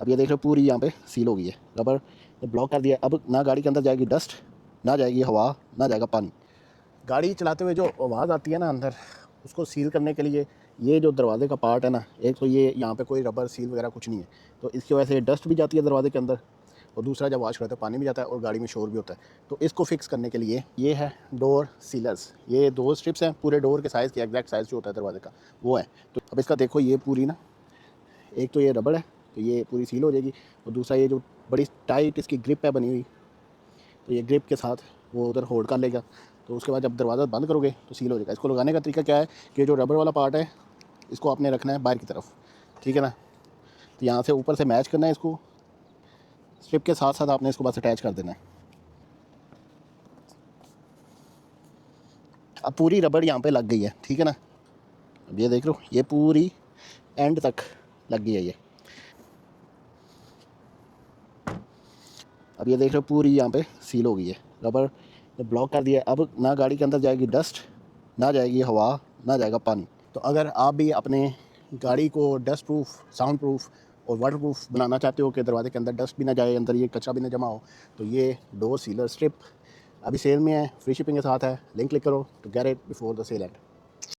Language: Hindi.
अब ये देख रहे हो पूरी यहाँ पे सील हो गई है, रबर ने ब्लॉक कर दिया। अब ना गाड़ी के अंदर जाएगी डस्ट, ना जाएगी हवा, ना जाएगा पानी। गाड़ी चलाते हुए जो आवाज़ आती है ना अंदर, उसको सील करने के लिए ये जो दरवाजे का पार्ट है ना, एक तो ये यहाँ पे कोई रबर सील वगैरह कुछ नहीं है, तो इसकी वजह से डस्ट भी जाती है दरवाजे के अंदर, और दूसरा जब वॉश करते हैं पानी भी जाता है और गाड़ी में शोर भी होता है। तो इसको फिक्स करने के लिए ये है डोर सीलर्स। ये 2 स्ट्रिप्स हैं पूरे डोर के साइज़ के, एग्जैक्ट साइज़ जो होता है दरवाजे का वो है। तो अब इसका देखो ये पूरी ना, एक तो ये रबड़ है तो ये पूरी सील हो जाएगी, और दूसरा ये जो बड़ी टाइट इसकी ग्रिप है बनी हुई, तो ये ग्रिप के साथ वो उधर होल्ड कर लेगा। तो उसके बाद जब दरवाज़ा बंद करोगे तो सील हो जाएगा। इसको लगाने का तरीका क्या है कि जो रबड़ वाला पार्ट है इसको आपने रखना है बाहर की तरफ, ठीक है ना। तो यहाँ से ऊपर से मैच करना है इसको, स्ट्रिप के साथ साथ आपने इसको बस अटैच कर देना है। अब पूरी रबड़ यहाँ पे लग गई है, ठीक है ना। अब ये देख लो ये पूरी एंड तक लग गई है ये। अब ये देख रहे हो पूरी यहाँ पे सील हो गई है, रबर ने ब्लॉक कर दिया है। अब ना गाड़ी के अंदर जाएगी डस्ट, ना जाएगी हवा, ना जाएगा पानी। तो अगर आप भी अपने गाड़ी को डस्ट प्रूफ, साउंड प्रूफ और वाटर प्रूफ बनाना चाहते हो कि दरवाजे के अंदर डस्ट भी ना जाए, अंदर ये कचरा भी ना जमा हो, तो ये डोर सीलर स्ट्रिप अभी सेल में है, फ्री शिपिंग के साथ है। लिंक क्लिक करो to get it before the sale and.